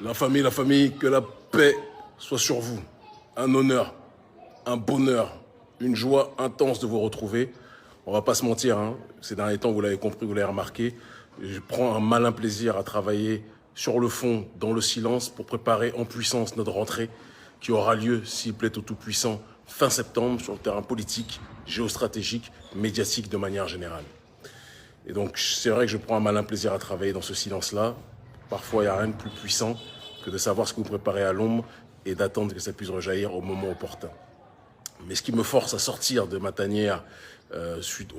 La famille, que la paix soit sur vous. Un honneur, un bonheur, une joie intense de vous retrouver. On va pas se mentir, hein. Ces derniers temps, vous l'avez compris, vous l'avez remarqué, je prends un malin plaisir à travailler sur le fond, dans le silence, pour préparer en puissance notre rentrée qui aura lieu, s'il plaît au Tout-Puissant, fin septembre, sur le terrain politique, géostratégique, médiatique de manière générale. Et donc, c'est vrai que je prends un malin plaisir à travailler dans ce silence-là. Parfois, il n'y a rien de plus puissant que de savoir ce que vous préparez à l'ombre et d'attendre que ça puisse rejaillir au moment opportun. Mais ce qui me force à sortir de ma tanière,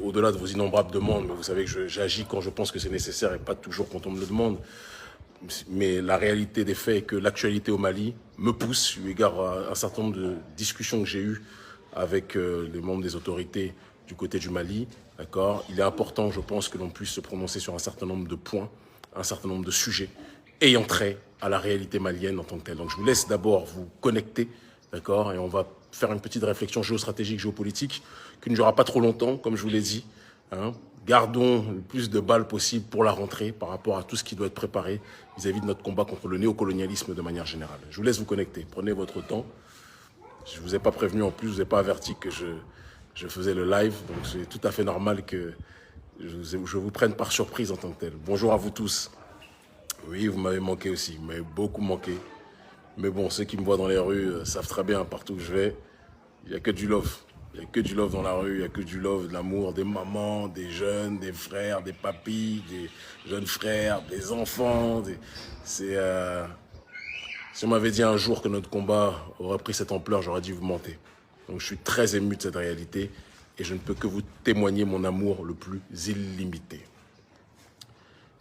au-delà de vos innombrables demandes, mais vous savez que j'agis quand je pense que c'est nécessaire et pas toujours quand on me le demande, mais la réalité des faits est que l'actualité au Mali me pousse, eu égard à un certain nombre de discussions que j'ai eues avec les membres des autorités du côté du Mali, d'accord. Il est important, je pense, que l'on puisse se prononcer sur un certain nombre de points, un certain nombre de sujets ayant trait à la réalité malienne en tant que telle. Donc je vous laisse d'abord vous connecter, d'accord, et on va faire une petite réflexion géostratégique, géopolitique, qui ne durera pas trop longtemps, comme je vous l'ai dit, hein. Gardons le plus de balles possible pour la rentrée par rapport à tout ce qui doit être préparé vis-à-vis de notre combat contre le néocolonialisme de manière générale. Je vous laisse vous connecter, prenez votre temps. Je ne vous ai pas prévenu en plus, je ne vous ai pas averti que je faisais le live, donc c'est tout à fait normal que je vous prenne par surprise en tant que tel. Bonjour à vous tous. Oui, vous m'avez manqué aussi, vous m'avez beaucoup manqué. Mais bon, ceux qui me voient dans les rues savent très bien, partout où je vais, il n'y a que du love. Il n'y a que du love dans la rue, il n'y a que du love, de l'amour, des mamans, des jeunes, des frères, des papis, des jeunes frères, des enfants. Si on m'avait dit un jour que notre combat aurait pris cette ampleur, j'aurais dit vous mentez. Donc je suis très ému de cette réalité et je ne peux que vous témoigner mon amour le plus illimité.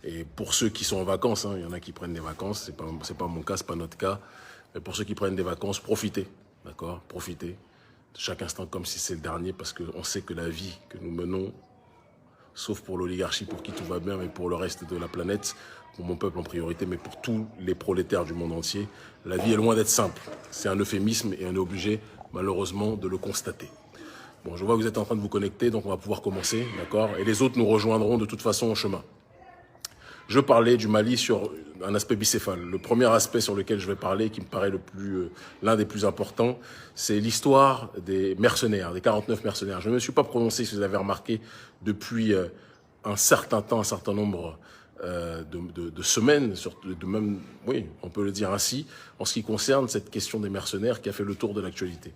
Et pour ceux qui sont en vacances, hein, il y en a qui prennent des vacances, c'est pas mon cas, c'est pas notre cas, mais pour ceux qui prennent des vacances, profitez, d'accord, profitez. Chaque instant comme si c'est le dernier, parce qu'on sait que la vie que nous menons, sauf pour l'oligarchie pour qui tout va bien, mais pour le reste de la planète, pour mon peuple en priorité, mais pour tous les prolétaires du monde entier, la vie est loin d'être simple. C'est un euphémisme et on est obligé, malheureusement, de le constater. Bon, je vois que vous êtes en train de vous connecter, donc on va pouvoir commencer, d'accord? Et les autres nous rejoindront de toute façon en chemin. Je parlais du Mali sur un aspect bicéphale. Le premier aspect sur lequel je vais parler, qui me paraît l'un des plus importants, c'est l'histoire des mercenaires, des 49 mercenaires. Je ne me suis pas prononcé, si vous avez remarqué, depuis un certain temps, un certain nombre de semaines, même, oui, on peut le dire ainsi, en ce qui concerne cette question des mercenaires qui a fait le tour de l'actualité.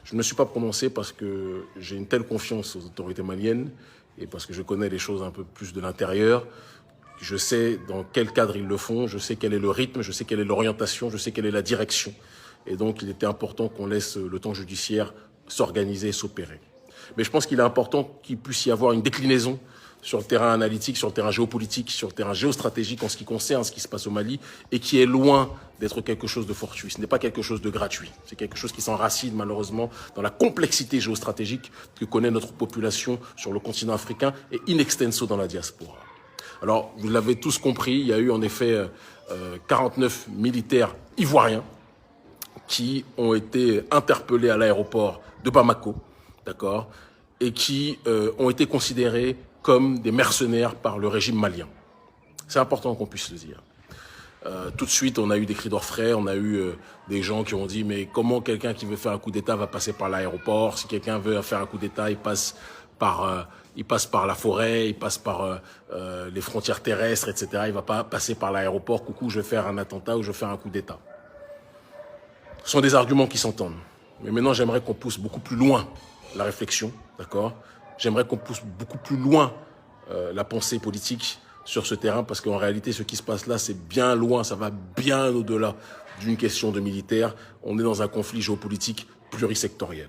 Je ne me suis pas prononcé parce que j'ai une telle confiance aux autorités maliennes et parce que je connais les choses un peu plus de l'intérieur. Je sais dans quel cadre ils le font, je sais quel est le rythme, je sais quelle est l'orientation, je sais quelle est la direction. Et donc, il était important qu'on laisse le temps judiciaire s'organiser et s'opérer. Mais je pense qu'il est important qu'il puisse y avoir une déclinaison sur le terrain analytique, sur le terrain géopolitique, sur le terrain géostratégique en ce qui concerne ce qui se passe au Mali et qui est loin d'être quelque chose de fortuit. Ce n'est pas quelque chose de gratuit. C'est quelque chose qui s'enracine malheureusement dans la complexité géostratégique que connaît notre population sur le continent africain et in extenso dans la diaspora. Alors, vous l'avez tous compris, il y a eu en effet 49 militaires ivoiriens qui ont été interpellés à l'aéroport de Bamako, d'accord, et qui ont été considérés comme des mercenaires par le régime malien. C'est important qu'on puisse le dire. Tout de suite, on a eu des cris d'orfraie, on a eu des gens qui ont dit « Mais comment quelqu'un qui veut faire un coup d'État va passer par l'aéroport? Si quelqu'un veut faire un coup d'État, il passe par la forêt, il passe par les frontières terrestres, etc. Il ne va pas passer par l'aéroport. Coucou, je vais faire un attentat ou je vais faire un coup d'État. » Ce sont des arguments qui s'entendent. Mais maintenant, j'aimerais qu'on pousse beaucoup plus loin la réflexion, d'accord? J'aimerais qu'on pousse beaucoup plus loin la pensée politique sur ce terrain, parce qu'en réalité, ce qui se passe là, c'est bien loin, ça va bien au-delà d'une question de militaire. On est dans un conflit géopolitique plurisectoriel.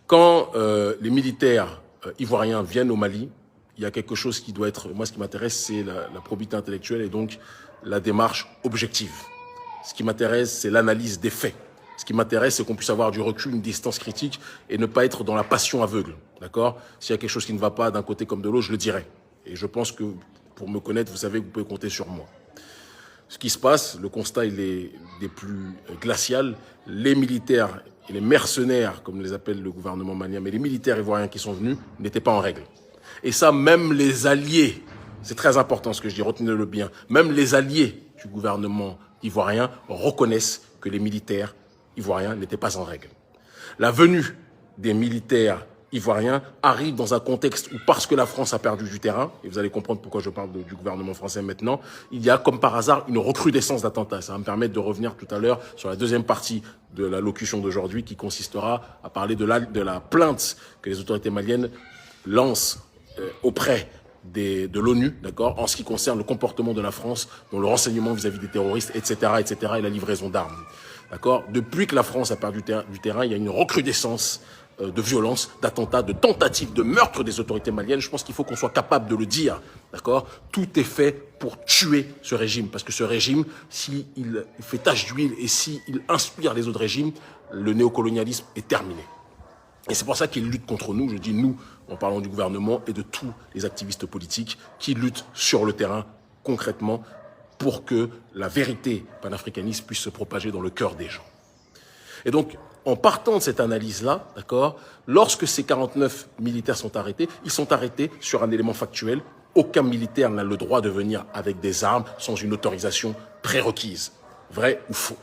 Quand les militaires ivoiriens viennent au Mali, il y a quelque chose qui doit être... Moi, ce qui m'intéresse, c'est la probité intellectuelle et donc la démarche objective. Ce qui m'intéresse, c'est l'analyse des faits. Ce qui m'intéresse, c'est qu'on puisse avoir du recul, une distance critique et ne pas être dans la passion aveugle. D'accord? S'il y a quelque chose qui ne va pas d'un côté comme de l'autre, je le dirai. Et je pense que pour me connaître, vous savez que vous pouvez compter sur moi. Ce qui se passe, le constat, il est des plus glacial. Les militaires et les mercenaires, comme les appelle le gouvernement malien, mais les militaires ivoiriens qui sont venus n'étaient pas en règle. Et ça, même les alliés, c'est très important ce que je dis, retenez-le bien, même les alliés du gouvernement ivoiriens reconnaissent que les militaires ivoiriens n'étaient pas en règle. La venue des militaires ivoiriens arrive dans un contexte où, parce que la France a perdu du terrain, et vous allez comprendre pourquoi je parle du gouvernement français maintenant, il y a comme par hasard une recrudescence d'attentats. Ça va me permettre de revenir tout à l'heure sur la deuxième partie de la locution d'aujourd'hui qui consistera à parler de la plainte que les autorités maliennes lancent auprès de l'ONU, d'accord, en ce qui concerne le comportement de la France dans le renseignement vis-à-vis des terroristes, etc., etc., et la livraison d'armes. D'accord. Depuis que la France a perdu du terrain, il y a une recrudescence de violence, d'attentats, de tentatives de meurtre des autorités maliennes. Je pense qu'il faut qu'on soit capable de le dire, d'accord. Tout est fait pour tuer ce régime, parce que ce régime, s'il fait tache d'huile et s'il inspire les autres régimes, le néocolonialisme est terminé. Et c'est pour ça qu'il lutte contre nous, je dis nous, en parlant du gouvernement et de tous les activistes politiques qui luttent sur le terrain, concrètement, pour que la vérité panafricaniste puisse se propager dans le cœur des gens. Et donc, en partant de cette analyse-là, d'accord, lorsque ces 49 militaires sont arrêtés, ils sont arrêtés sur un élément factuel. Aucun militaire n'a le droit de venir avec des armes sans une autorisation prérequise. Vrai ou faux?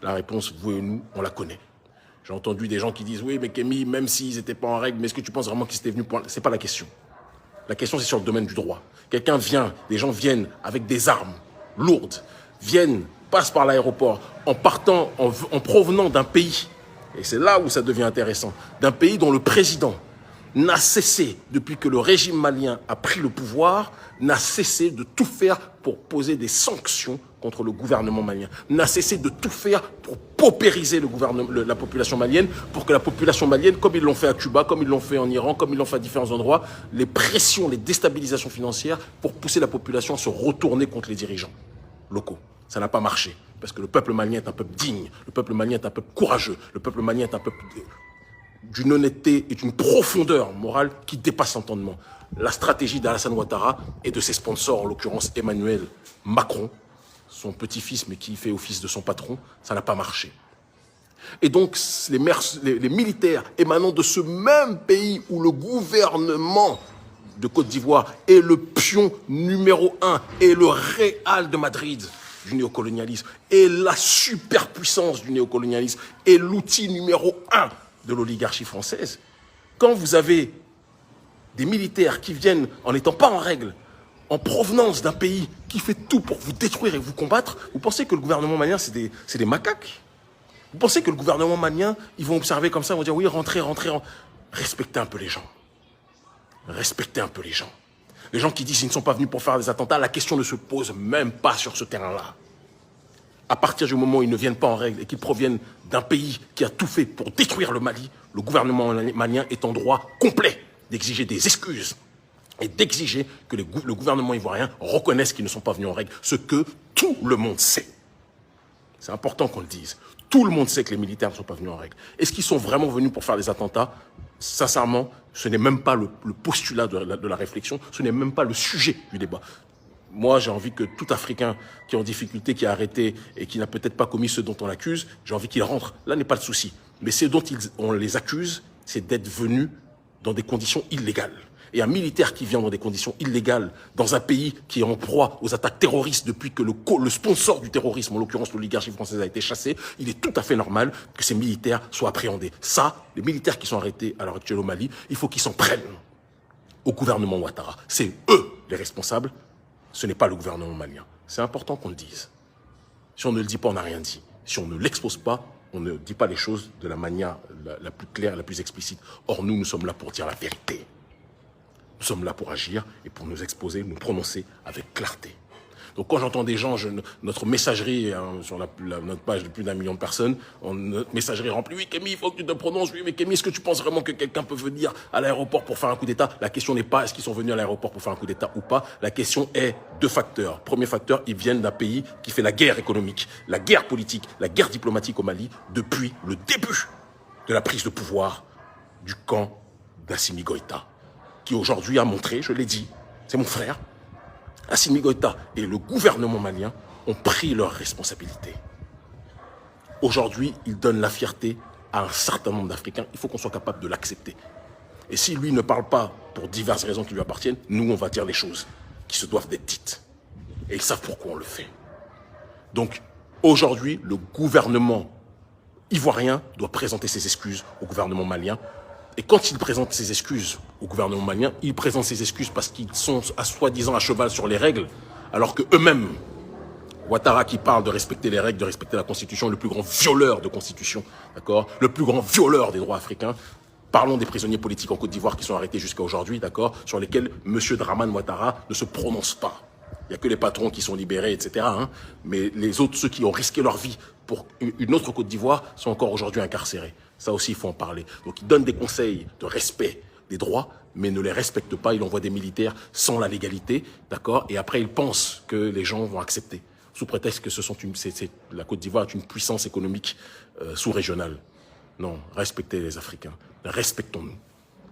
La réponse, vous et nous, on la connaît. J'ai entendu des gens qui disent « Oui, mais Kémy, même s'ils n'étaient pas en règle, mais est-ce que tu penses vraiment qu'ils étaient venus pour... » C'est pas la question. La question, c'est sur le domaine du droit. Quelqu'un vient, des gens viennent avec des armes lourdes, passent par l'aéroport, en provenant d'un pays, et c'est là où ça devient intéressant, d'un pays dont le président n'a cessé, depuis que le régime malien a pris le pouvoir, n'a cessé de tout faire pour poser des sanctions contre le gouvernement malien, n'a cessé de tout faire pour paupériser la population malienne, pour que la population malienne, comme ils l'ont fait à Cuba, comme ils l'ont fait en Iran, comme ils l'ont fait à différents endroits, les pressions, les déstabilisations financières pour pousser la population à se retourner contre les dirigeants locaux. Ça n'a pas marché, parce que le peuple malien est un peuple digne, le peuple malien est un peuple courageux, le peuple malien est un peuple d'une honnêteté et d'une profondeur morale qui dépasse l'entendement. La stratégie d'Alassane Ouattara et de ses sponsors, en l'occurrence Emmanuel Macron, son petit-fils mais qui fait office de son patron, ça n'a pas marché. Et donc les militaires émanant de ce même pays où le gouvernement de Côte d'Ivoire est le pion numéro 1 et le Real de Madrid du néocolonialisme et la superpuissance du néocolonialisme et l'outil numéro 1 de l'oligarchie française. Quand vous avez des militaires qui viennent en n'étant pas en règle, en provenance d'un pays qui fait tout pour vous détruire et vous combattre, vous pensez que le gouvernement malien, c'est des macaques? Vous pensez que le gouvernement malien, ils vont observer comme ça, ils vont dire oui, rentrez. Respectez un peu les gens. Respectez un peu les gens. Les gens qui disent qu'ils ne sont pas venus pour faire des attentats, la question ne se pose même pas sur ce terrain-là. À partir du moment où ils ne viennent pas en règle et qu'ils proviennent d'un pays qui a tout fait pour détruire le Mali, le gouvernement malien est en droit complet d'exiger des excuses et d'exiger que le gouvernement ivoirien reconnaisse qu'ils ne sont pas venus en règle, ce que tout le monde sait. C'est important qu'on le dise. Tout le monde sait que les militaires ne sont pas venus en règle. Est-ce qu'ils sont vraiment venus pour faire des attentats? Sincèrement, ce n'est même pas le postulat de la réflexion, ce n'est même pas le sujet du débat. Moi, j'ai envie que tout Africain qui est en difficulté, qui est arrêté et qui n'a peut-être pas commis ce dont on l'accuse, j'ai envie qu'il rentre. Là n'est pas le souci. Mais ce dont on les accuse, c'est d'être venus dans des conditions illégales. Et un militaire qui vient dans des conditions illégales, dans un pays qui est en proie aux attaques terroristes depuis que le sponsor du terrorisme, en l'occurrence l'oligarchie française, a été chassé, il est tout à fait normal que ces militaires soient appréhendés. Ça, les militaires qui sont arrêtés à l'heure actuelle au Mali, il faut qu'ils s'en prennent au gouvernement Ouattara. C'est eux les responsables, ce n'est pas le gouvernement malien. C'est important qu'on le dise. Si on ne le dit pas, on n'a rien dit. Si on ne l'expose pas, on ne dit pas les choses de la manière la plus claire, la plus explicite. Or, nous sommes là pour dire la vérité. Nous sommes là pour agir et pour nous exposer, nous prononcer avec clarté. Donc quand j'entends des gens, notre messagerie, sur notre page de plus d'1 million de personnes, notre messagerie remplie, oui Kémy, il faut que tu te prononces, oui mais Kémy, est-ce que tu penses vraiment que quelqu'un peut venir à l'aéroport pour faire un coup d'État? La question n'est pas est-ce qu'ils sont venus à l'aéroport pour faire un coup d'État ou pas, la question est 2 facteurs. Premier facteur, ils viennent d'un pays qui fait la guerre économique, la guerre politique, la guerre diplomatique au Mali depuis le début de la prise de pouvoir du camp d'Assimi Goïta, qui aujourd'hui a montré, je l'ai dit, c'est mon frère, Assimi Goïta et le gouvernement malien ont pris leurs responsabilités. Aujourd'hui, ils donnent la fierté à un certain nombre d'Africains. Il faut qu'on soit capable de l'accepter. Et si lui ne parle pas pour diverses raisons qui lui appartiennent, nous, on va dire les choses qui se doivent d'être dites. Et ils savent pourquoi on le fait. Donc, Aujourd'hui, le gouvernement ivoirien doit présenter ses excuses au gouvernement malien. Et quand il présente ses excuses au gouvernement malien, il présente ses excuses parce qu'ils sont soi-disant à cheval sur les règles, alors qu'eux-mêmes, Ouattara qui parle de respecter les règles, de respecter la Constitution, le plus grand violeur de Constitution, d'accord, le plus grand violeur des droits africains. Parlons des prisonniers politiques en Côte d'Ivoire qui sont arrêtés jusqu'à aujourd'hui, d'accord, sur lesquels M. Dramane Ouattara ne se prononce pas. Il n'y a que les patrons qui sont libérés, etc. Mais les autres, ceux qui ont risqué leur vie pour une autre Côte d'Ivoire, sont encore aujourd'hui incarcérés. Ça aussi, il faut en parler. Donc, il donne des conseils de respect des droits, mais ne les respecte pas. Il envoie des militaires sans la légalité, d'accord. Et après, il pense que les gens vont accepter, sous prétexte que la Côte d'Ivoire est une puissance économique sous-régionale. Non, respectez les Africains. Respectons-nous.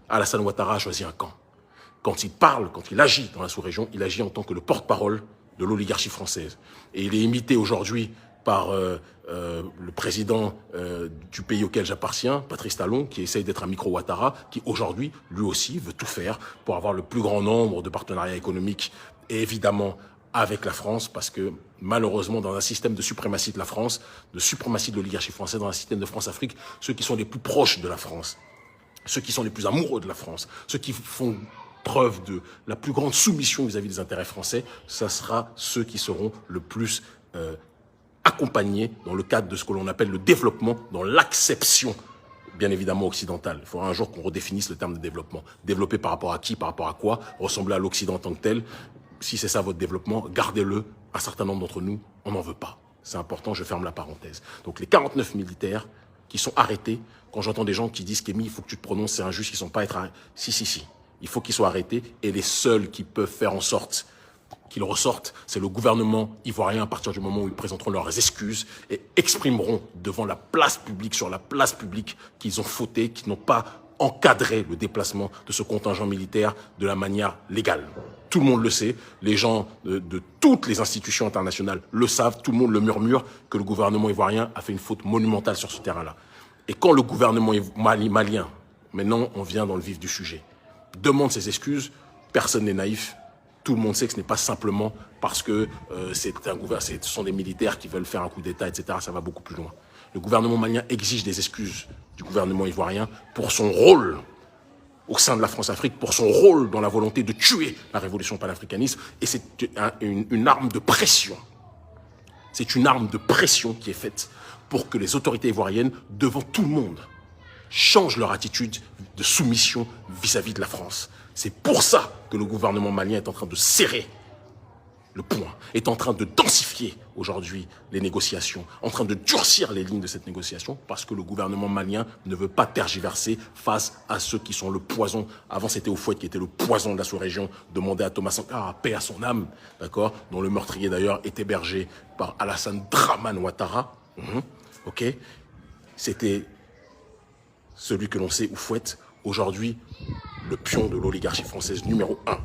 Alassane Ouattara a choisi un camp. Quand il parle, quand il agit dans la sous-région, il agit en tant que le porte-parole de l'oligarchie française. Et il est imité aujourd'hui par le président du pays auquel j'appartiens, Patrice Talon, qui essaye d'être un micro-Ouattara, qui aujourd'hui, lui aussi, veut tout faire pour avoir le plus grand nombre de partenariats économiques et évidemment avec la France, parce que malheureusement, dans un système de suprématie de la France, de suprématie de l'oligarchie française, dans un système de France-Afrique, ceux qui sont les plus proches de la France, ceux qui sont les plus amoureux de la France, ceux qui font preuve de la plus grande soumission vis-à-vis des intérêts français, ça sera ceux qui seront le plus accompagnés dans le cadre de ce que l'on appelle le développement, dans l'acception, bien évidemment, occidentale. Il faudra un jour qu'on redéfinisse le terme de développement. Développer par rapport à qui, par rapport à quoi, ressembler à l'Occident en tant que tel. Si c'est ça votre développement, gardez-le. Un certain nombre d'entre nous, on n'en veut pas. C'est important, je ferme la parenthèse. Donc les 49 militaires qui sont arrêtés, quand j'entends des gens qui disent qu'Émi, il faut que tu te prononces, c'est injuste, ils ne sont pas être arrêtés. Si. Il faut qu'ils soient arrêtés et les seuls qui peuvent faire en sorte qu'ils ressortent, c'est le gouvernement ivoirien à partir du moment où ils présenteront leurs excuses et exprimeront devant la place publique, sur la place publique, qu'ils ont fauté, qu'ils n'ont pas encadré le déplacement de ce contingent militaire de la manière légale. Tout le monde le sait, les gens de toutes les institutions internationales le savent, tout le monde le murmure, que le gouvernement ivoirien a fait une faute monumentale sur ce terrain-là. Et quand le gouvernement malien, maintenant on vient dans le vif du sujet, demande ses excuses, personne n'est naïf. Tout le monde sait que ce n'est pas simplement parce que ce sont des militaires qui veulent faire un coup d'État, etc. Ça va beaucoup plus loin. Le gouvernement malien exige des excuses du gouvernement ivoirien pour son rôle au sein de la France-Afrique, pour son rôle dans la volonté de tuer la révolution panafricaniste. Et c'est une arme de pression. C'est une arme de pression qui est faite pour que les autorités ivoiriennes, devant tout le monde, changent leur attitude de soumission vis-à-vis de la France. C'est pour ça que le gouvernement malien est en train de serrer le poing, est en train de densifier aujourd'hui les négociations, en train de durcir les lignes de cette négociation, parce que le gouvernement malien ne veut pas tergiverser face à ceux qui sont le poison. Avant, c'était Houphouët qui était le poison de la sous-région, demandé à Thomas Sankara, paix à son âme, d'accord, dont le meurtrier d'ailleurs est hébergé par Alassane Dramane Ouattara. Ok, c'était celui que l'on sait, Houphouët. Aujourd'hui, le pion de l'oligarchie française numéro 1,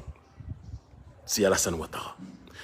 c'est Alassane Ouattara.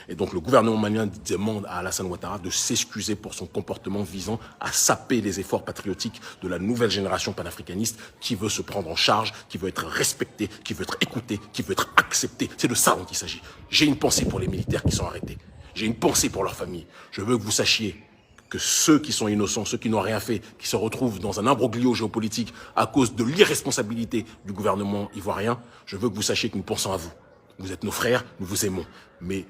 Et donc le gouvernement malien demande à Alassane Ouattara de s'excuser pour son comportement visant à saper les efforts patriotiques de la nouvelle génération panafricaniste qui veut se prendre en charge, qui veut être respectée, qui veut être écoutée, qui veut être acceptée. C'est de ça dont il s'agit. J'ai une pensée pour les militaires qui sont arrêtés. J'ai une pensée pour leurs familles. Je veux que vous sachiez que ceux qui sont innocents, ceux qui n'ont rien fait, qui se retrouvent dans un imbroglio géopolitique à cause de l'irresponsabilité du gouvernement ivoirien, je veux que vous sachiez que nous pensons à vous. Vous êtes nos frères, nous vous aimons. Mais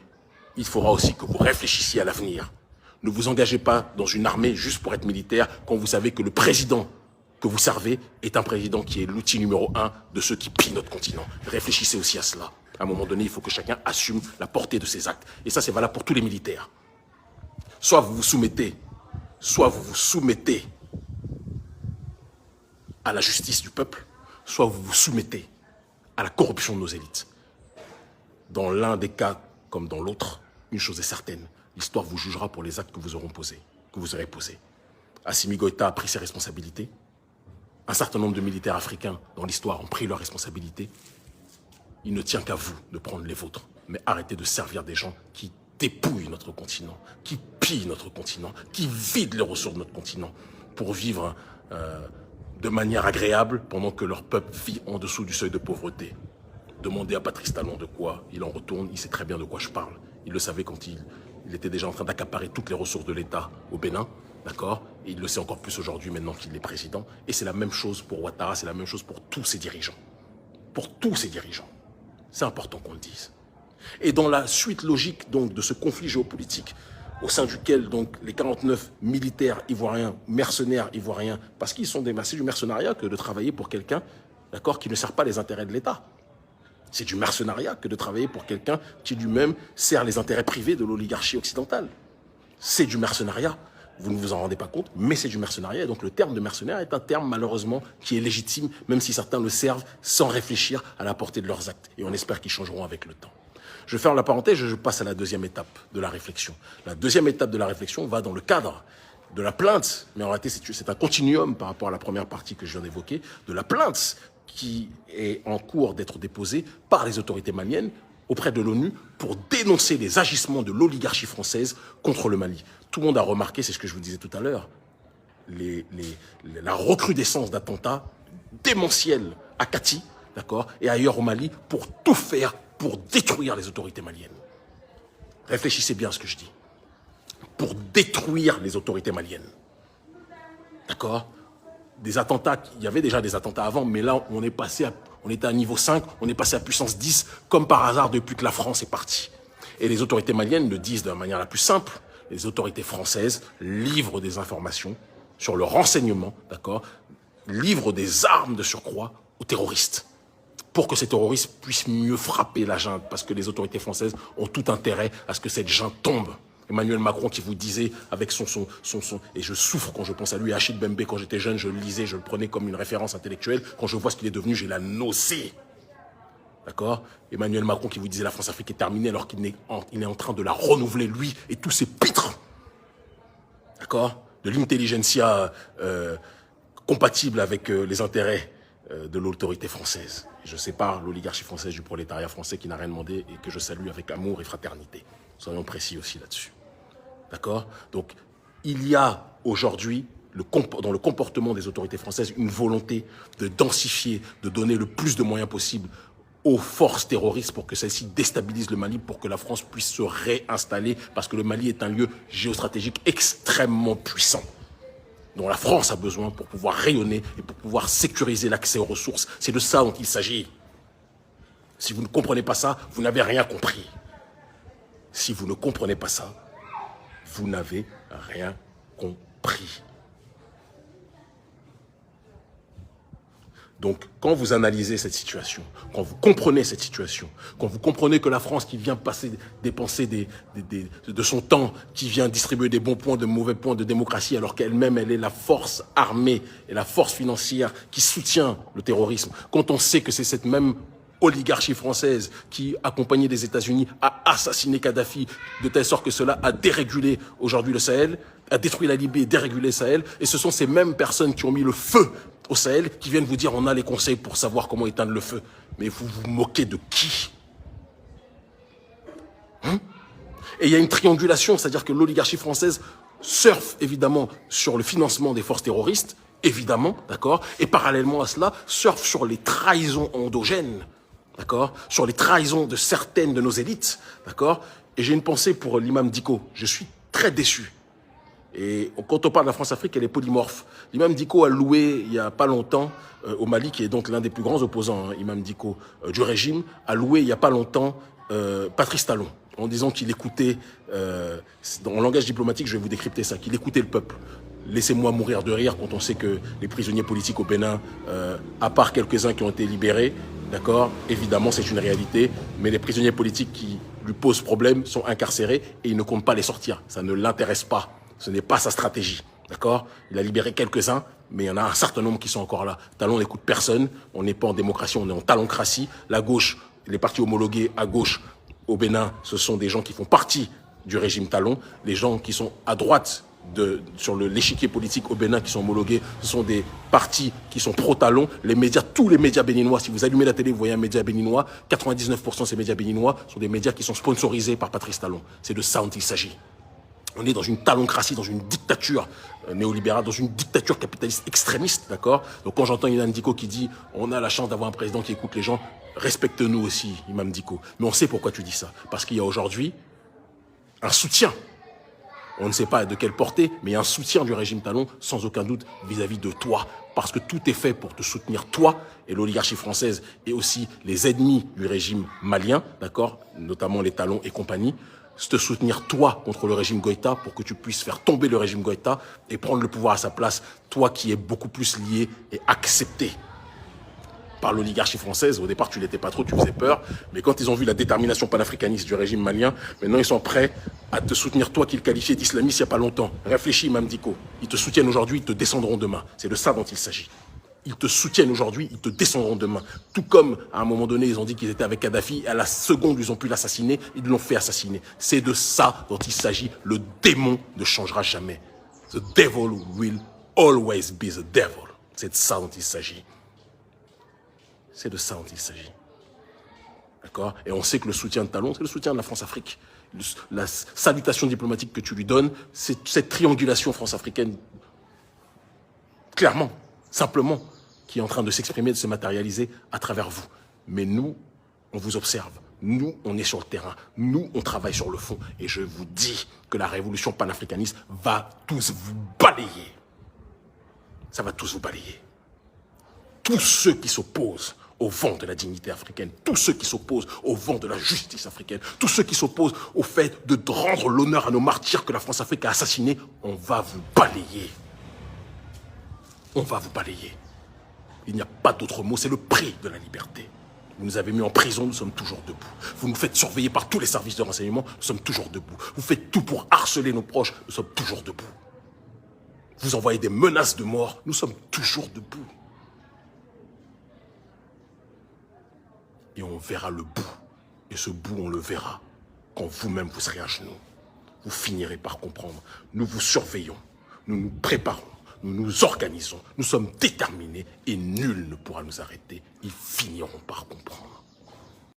il faudra aussi que vous réfléchissiez à l'avenir. Ne vous engagez pas dans une armée juste pour être militaire quand vous savez que le président que vous servez est un président qui est l'outil numéro 1 de ceux qui pillent notre continent. Réfléchissez aussi à cela. À un moment donné, il faut que chacun assume la portée de ses actes. Et ça, c'est valable pour tous les militaires. Soit vous vous soumettez à la justice du peuple, soit vous vous soumettez à la corruption de nos élites. Dans l'un des cas comme dans l'autre, une chose est certaine, l'histoire vous jugera pour les actes que vous aurez posés. Assimi Goïta a pris ses responsabilités. Un certain nombre de militaires africains dans l'histoire ont pris leurs responsabilités. Il ne tient qu'à vous de prendre les vôtres. Mais arrêtez de servir des gens qui dépouillent notre continent, qui pillent notre continent, qui vident les ressources de notre continent pour vivre de manière agréable pendant que leur peuple vit en dessous du seuil de pauvreté. Demandez à Patrice Talon de quoi il en retourne, il sait très bien de quoi je parle. Il le savait quand il Il était déjà en train d'accaparer toutes les ressources de l'État au Bénin, d'accord? Et il le sait encore plus aujourd'hui maintenant qu'il est président. Et c'est la même chose pour Ouattara, c'est la même chose pour tous ses dirigeants. Pour tous ses dirigeants. C'est important qu'on le dise. Et dans la suite logique donc, de ce conflit géopolitique, au sein duquel donc, les 49 militaires ivoiriens, mercenaires ivoiriens, parce qu'ils sont c'est du mercenariat que de travailler pour quelqu'un, d'accord, qui ne sert pas les intérêts de l'État. C'est du mercenariat que de travailler pour quelqu'un qui lui-même sert les intérêts privés de l'oligarchie occidentale. C'est du mercenariat. Vous ne vous en rendez pas compte, mais c'est du mercenariat. Et donc le terme de mercenaire est un terme malheureusement qui est légitime, même si certains le servent sans réfléchir à la portée de leurs actes. Et on espère qu'ils changeront avec le temps. Je ferme la parenthèse, je passe à la deuxième étape de la réflexion. La deuxième étape de la réflexion va dans le cadre de la plainte, mais en réalité c'est un continuum par rapport à la première partie que je viens d'évoquer, de la plainte qui est en cours d'être déposée par les autorités maliennes auprès de l'ONU pour dénoncer les agissements de l'oligarchie française contre le Mali. Tout le monde a remarqué, c'est ce que je vous disais tout à l'heure, la recrudescence d'attentats démentiels à Kati, d'accord, et ailleurs au Mali pour tout faire pour détruire les autorités maliennes. Réfléchissez bien à ce que je dis. Pour détruire les autorités maliennes. D'accord? Des attentats, il y avait déjà des attentats avant, mais là, on était à niveau 5, on est passé à puissance 10, comme par hasard depuis que la France est partie. Et les autorités maliennes le disent de la manière la plus simple. Les autorités françaises livrent des informations sur le renseignement, d'accord? Livrent des armes de surcroît aux terroristes, pour que ces terroristes puissent mieux frapper la junte, parce que les autorités françaises ont tout intérêt à ce que cette junte tombe. Emmanuel Macron qui vous disait avec son et je souffre quand je pense à lui, Achille Bembe, quand j'étais jeune, je le lisais, je le prenais comme une référence intellectuelle. Quand je vois ce qu'il est devenu, j'ai la nausée. D'accord? Emmanuel Macron qui vous disait la France-Afrique est terminée alors qu'il est en train de la renouveler, lui et tous ses pitres. D'accord? De l'intelligentsia compatible avec les intérêts de l'autorité française. Et je sépare l'oligarchie française du prolétariat français qui n'a rien demandé et que je salue avec amour et fraternité. Soyons précis aussi là-dessus. D'accord? Donc, il y a aujourd'hui, dans le comportement des autorités françaises, une volonté de densifier, de donner le plus de moyens possible aux forces terroristes pour que celles-ci déstabilisent le Mali, pour que la France puisse se réinstaller, parce que le Mali est un lieu géostratégique extrêmement puissant, dont la France a besoin pour pouvoir rayonner et pour pouvoir sécuriser l'accès aux ressources. C'est de ça dont il s'agit. Si vous ne comprenez pas ça, vous n'avez rien compris. Si vous ne comprenez pas ça, vous n'avez rien compris. Donc, quand vous analysez cette situation, quand vous comprenez cette situation, quand vous comprenez que la France qui vient dépenser de son temps, qui vient distribuer des bons points, de mauvais points de démocratie, alors qu'elle-même, elle est la force armée et la force financière qui soutient le terrorisme, quand on sait que c'est cette même oligarchie française qui, accompagnée des États-Unis, a assassiné Kadhafi de telle sorte que cela a dérégulé aujourd'hui le Sahel, a détruit la Libye et dérégulé le Sahel. Et ce sont ces mêmes personnes qui ont mis le feu au Sahel qui viennent vous dire on a les conseils pour savoir comment éteindre le feu. Mais vous vous moquez de qui? Et il y a une triangulation, c'est-à-dire que l'oligarchie française surfe évidemment sur le financement des forces terroristes, évidemment, d'accord, et parallèlement à cela, surfe sur les trahisons endogènes, d'accord, sur les trahisons de certaines de nos élites, d'accord. Et j'ai une pensée pour l'imam Dicko. Je suis très déçu. Et quand on parle de la France-Afrique, elle est polymorphe. L'imam Dicko a loué, il n'y a pas longtemps, au Mali, qui est donc l'un des plus grands opposants, hein, imam Dicko, du régime, a loué il n'y a pas longtemps Patrice Talon, en disant qu'il écoutait, en langage diplomatique, je vais vous décrypter ça, qu'il écoutait le peuple. Laissez-moi mourir de rire quand on sait que les prisonniers politiques au Bénin, à part quelques-uns qui ont été libérés, d'accord, évidemment c'est une réalité, mais les prisonniers politiques qui lui posent problème sont incarcérés et il ne compte pas les sortir. Ça ne l'intéresse pas. Ce n'est pas sa stratégie, d'accord? Il a libéré quelques-uns, mais il y en a un certain nombre qui sont encore là. Talon n'écoute personne, on n'est pas en démocratie, on est en taloncratie. La gauche, les partis homologués à gauche au Bénin, ce sont des gens qui font partie du régime Talon. Les gens qui sont à droite sur l'échiquier politique au Bénin qui sont homologués, ce sont des partis qui sont pro-Talon. Les médias, tous les médias béninois, si vous allumez la télé, vous voyez un média béninois, 99% de ces médias béninois sont des médias qui sont sponsorisés par Patrice Talon. C'est de ça dont il s'agit. On est dans une taloncratie, dans une dictature néolibérale, dans une dictature capitaliste extrémiste, d'accord? Donc quand j'entends Imam Dicko qui dit « on a la chance d'avoir un président qui écoute les gens », respecte-nous aussi, Imam Dicko. Mais on sait pourquoi tu dis ça. Parce qu'il y a aujourd'hui un soutien. On ne sait pas de quelle portée, mais il y a un soutien du régime Talon, sans aucun doute, vis-à-vis de toi. Parce que tout est fait pour te soutenir, toi, et l'oligarchie française, et aussi les ennemis du régime malien, d'accord, notamment les Talons et compagnie, te soutenir, toi, contre le régime Goïta, pour que tu puisses faire tomber le régime Goïta et prendre le pouvoir à sa place, toi qui es beaucoup plus lié et accepté par l'oligarchie française. Au départ, tu l'étais pas trop, tu faisais peur. Mais quand ils ont vu la détermination panafricaniste du régime malien, maintenant ils sont prêts à te soutenir, toi qu'ils qualifiaient d'islamiste il n'y a pas longtemps. Réfléchis, Imam Dicko. Ils te soutiennent aujourd'hui, ils te descendront demain. C'est de ça dont il s'agit. Ils te soutiennent aujourd'hui, ils te descendront demain. Tout comme, à un moment donné, ils ont dit qu'ils étaient avec Kadhafi, et à la seconde, ils ont pu l'assassiner, ils l'ont fait assassiner. C'est de ça dont il s'agit. Le démon ne changera jamais. The devil will always be the devil. C'est de ça dont il s'agit. C'est de ça dont il s'agit. D'accord? Et on sait que le soutien de Talon, c'est le soutien de la France-Afrique. La salutation diplomatique que tu lui donnes, c'est cette triangulation France-africaine, clairement, simplement, qui est en train de s'exprimer, de se matérialiser à travers vous. Mais nous, on vous observe. Nous, on est sur le terrain. Nous, on travaille sur le fond. Et je vous dis que la révolution panafricaniste va tous vous balayer. Ça va tous vous balayer. Tous ceux qui s'opposent au vent de la dignité africaine, tous ceux qui s'opposent au vent de la justice africaine, tous ceux qui s'opposent au fait de rendre l'honneur à nos martyrs que la France-Afrique a assassinés, on va vous balayer. On va vous balayer. Il n'y a pas d'autre mot, c'est le prix de la liberté. Vous nous avez mis en prison, nous sommes toujours debout. Vous nous faites surveiller par tous les services de renseignement, nous sommes toujours debout. Vous faites tout pour harceler nos proches, nous sommes toujours debout. Vous envoyez des menaces de mort, nous sommes toujours debout. Et on verra le bout. Et ce bout, on le verra quand vous-même vous serez à genoux. Vous finirez par comprendre. Nous vous surveillons, nous nous préparons, nous nous organisons, nous sommes déterminés et nul ne pourra nous arrêter. Ils finiront par comprendre.